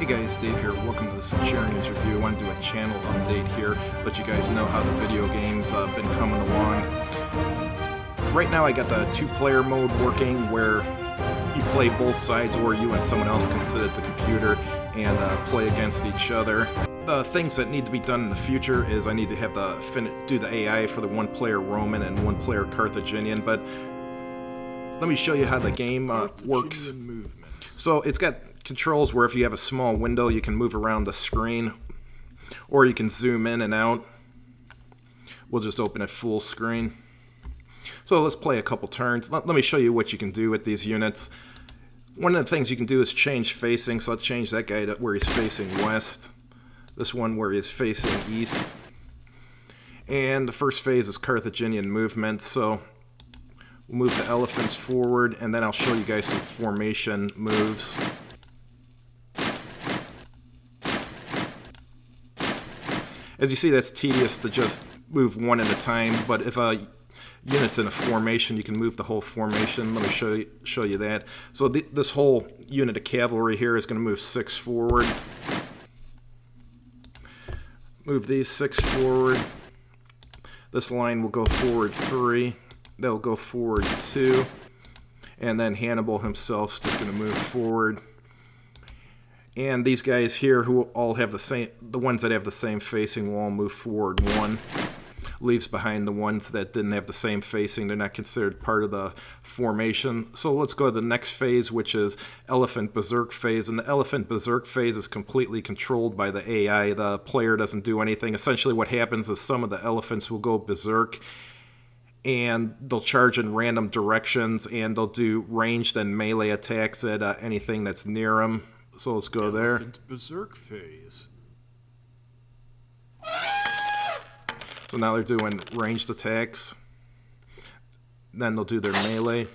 guys, Dave here. Welcome to this Sharing's review. I want to do a channel update here, let you guys know how the video games been coming along. Right now I got the two-player mode working where you play both sides, or you and someone else can sit at the computer and play against each other. The things that need to be done in the future is I need to have do the AI for the one-player Roman and one-player Carthaginian, but let me show you how the game works. So it's got controls where if you have a small window you can move around the screen, or you can zoom in and out. We'll just open it full screen. So let's play a couple turns. Let me show you what you can do with these units. One of the things you can do is change facing, so let's change that guy to where he's facing west. This one where he's facing east. And the first phase is Carthaginian Movement, so we'll move the elephants forward, and then I'll show you guys some formation moves. As you see, that's tedious to just move one at a time, but if a unit's in a formation, you can move the whole formation. Let me show you that. So this whole unit of cavalry here is going to move 6 forward. Move these 6 forward. This line will go forward 3. They'll go forward 2. And then Hannibal himself's just going to move forward. And these guys here, who all have the ones that have the same facing, will all move forward 1. Leaves behind the ones that didn't have the same facing. They're not considered part of the formation. So let's go to the next phase, which is Elephant Berserk phase. And the Elephant Berserk phase is completely controlled by the AI. The player doesn't do anything. Essentially what happens is some of the elephants will go berserk, and they'll charge in random directions, and they'll do ranged and melee attacks at anything that's near them. So let's go there. Elephant Berserk phase. So now they're doing ranged attacks. Then they'll do their melee.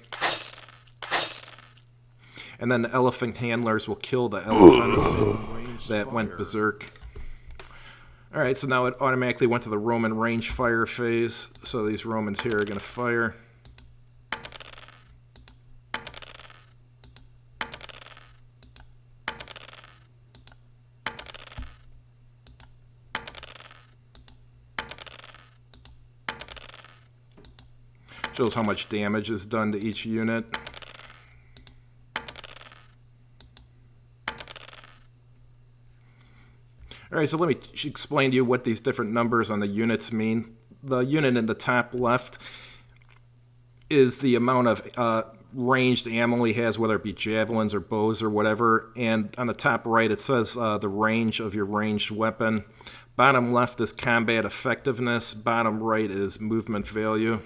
And then the elephant handlers will kill the elephants that went berserk. Alright, so now it automatically went to the Roman range fire phase. So these Romans here are going to fire. Shows how much damage is done to each unit. Alright, so let me explain to you what these different numbers on the units mean. The unit in the top left is the amount of ranged ammo he has, whether it be javelins or bows or whatever. And on the top right it says the range of your ranged weapon. Bottom left is combat effectiveness. Bottom right is movement value.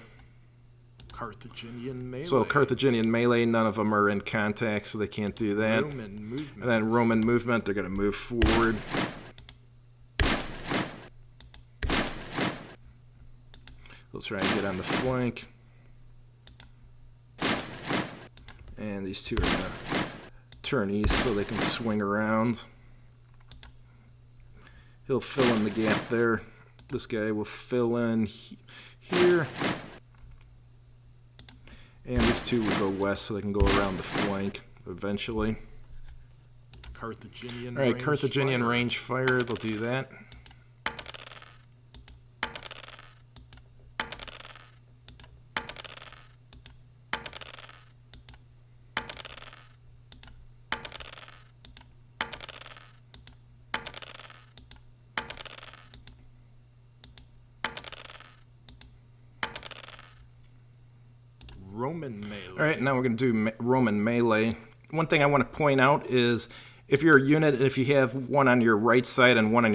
Carthaginian melee. So Carthaginian melee, none of them are in contact, so they can't do that. Roman movement. And then Roman movement, they're going to move forward. They'll try and get on the flank. And these two are going to turn east so they can swing around. He'll fill in the gap there. This guy will fill in here. And these two will go west so they can go around the flank eventually. Carthaginian Alright, Carthaginian range fire, they'll do that. Roman melee. Alright, now we're going to do Roman melee. One thing I want to point out is if you're a unit, if you have one on your right side and one on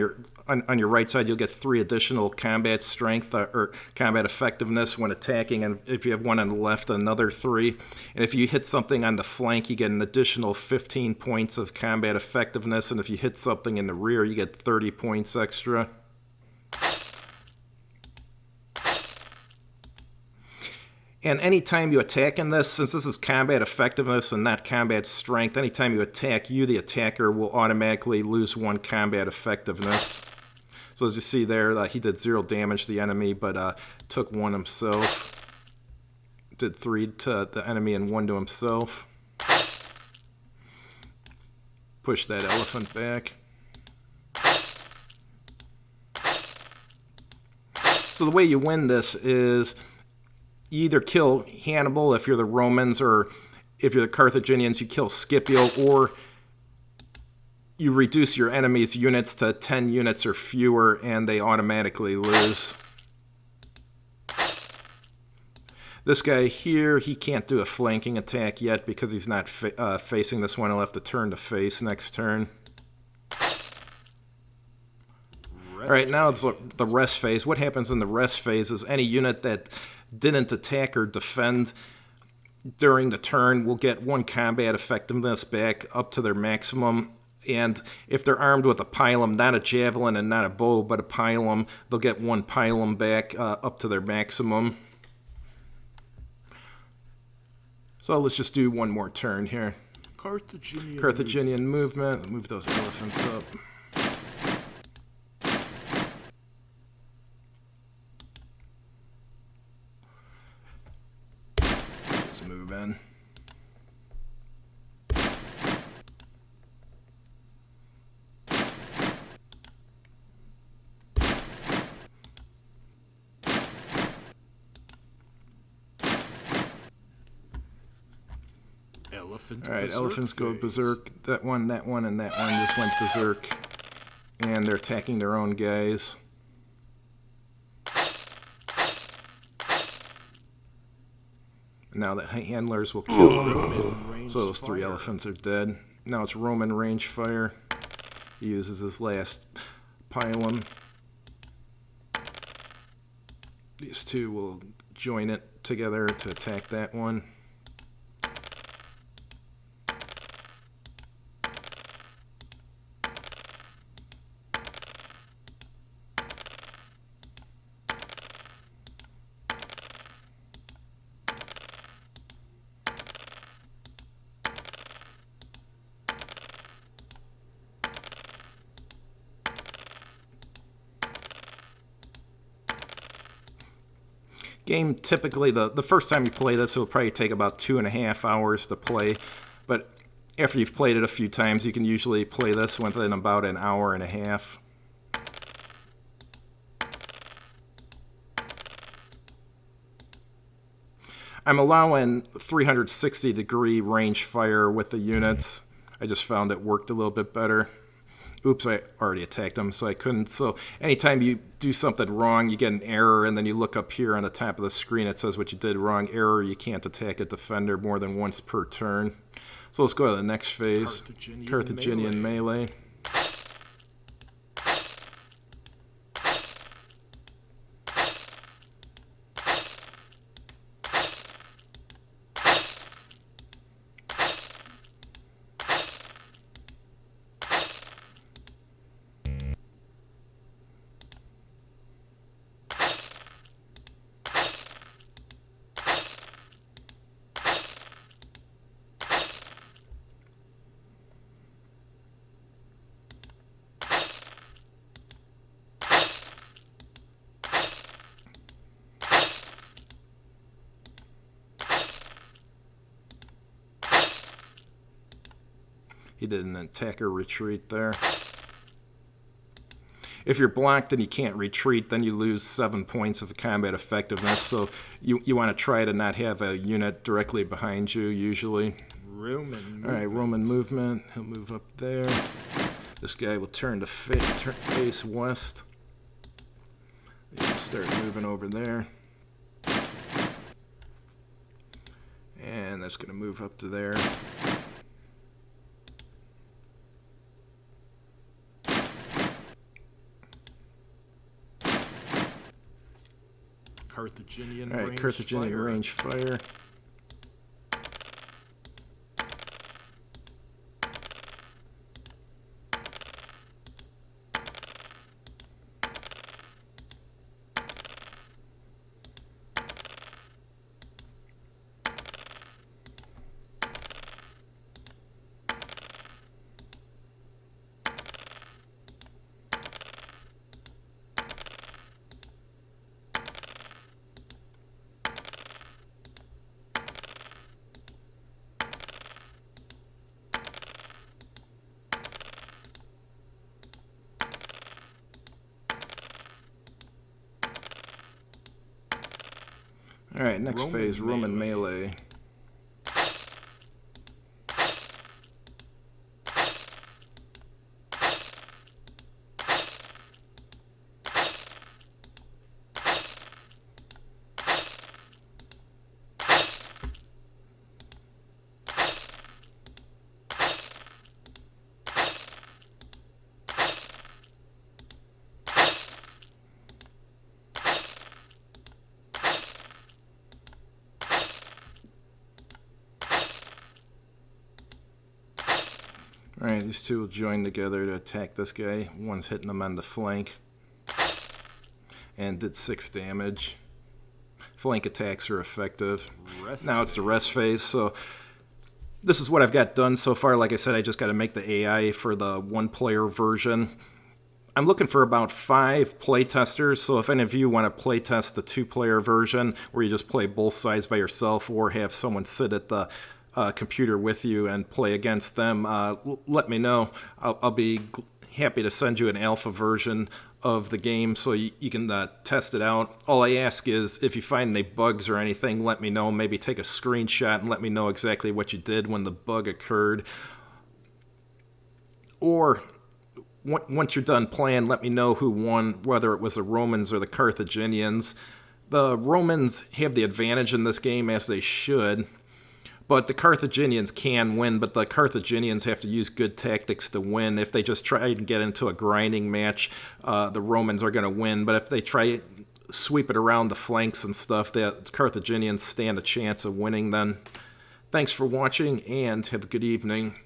your right side, you'll get 3 additional combat strength or combat effectiveness when attacking. And if you have one on the left, another 3. And if you hit something on the flank, you get an additional 15 points of combat effectiveness. And if you hit something in the rear, you get 30 points extra. And anytime you attack in this, since this is combat effectiveness and not combat strength, anytime you attack, you, the attacker, will automatically lose 1 combat effectiveness. So as you see there, he did 0 damage to the enemy, but took 1 himself. Did 3 to the enemy and 1 to himself. push that elephant back. So the way you win this is you either kill Hannibal if you're the Romans, or if you're the Carthaginians, you kill Scipio, or you reduce your enemy's units to 10 units or fewer and they automatically lose. This guy here, he can't do a flanking attack yet because he's not facing this one. He'll have to turn to face next turn. Alright, now it's the rest phase. What happens in the rest phase is any unit that didn't attack or defend during the turn will get 1 combat effectiveness back up to their maximum. And if they're armed with a pilum, not a javelin and not a bow, but a pilum, they'll get 1 pilum back up to their maximum. So let's just do one more turn here. Carthaginian movement. Move those elephants up. Just move in. Alright, elephants go berserk. That one, and that one just went berserk. And they're attacking their own guys. And now the handlers will kill them. So those 3 elephants are dead. Now it's Roman range fire. He uses his last pilum. These 2 will join it together to attack that one. Game typically, the first time you play this, it'll probably take about 2.5 hours to play. But after you've played it a few times, you can usually play this within about an hour and a half. I'm allowing 360-degree range fire with the units. I just found it worked a little bit better. Oops, I already attacked them, so I couldn't. So anytime you do something wrong, you get an error, and then you look up here on the top of the screen, it says what you did wrong. Error, you can't attack a defender more than once per turn. So let's go to the next phase. Carthaginian melee. He did an attacker retreat there. If you're blocked and you can't retreat, then you lose 7 points of combat effectiveness. So you want to try to not have a unit directly behind you, usually. Alright, Roman movement. He'll move up there. This guy will turn to face west. He'll start moving over there. And that's going to move up to there. Carthaginian range fire. Alright, next Roman phase, Roman melee. melee. Alright, these two will join together to attack this guy. One's hitting him on the flank. And did 6 damage. Flank attacks are effective. Now it's the rest phase, so this is what I've got done so far. Like I said, I just got to make the AI for the 1-player version. I'm looking for about 5 playtesters, so if any of you want to playtest the 2-player version, where you just play both sides by yourself, or have someone sit at the computer with you and play against them, let me know. I'll be happy to send you an alpha version of the game so you can test it out. All I ask is, if you find any bugs or anything, let me know. Maybe take a screenshot and let me know exactly what you did when the bug occurred. Or once you're done playing, let me know who won, whether it was the Romans or the Carthaginians. The Romans have the advantage in this game, as they should. But the Carthaginians can win, but the Carthaginians have to use good tactics to win. If they just try and get into a grinding match, the Romans are going to win. But if they try sweep it around the flanks and stuff, the Carthaginians stand a chance of winning then. Thanks for watching, and have a good evening.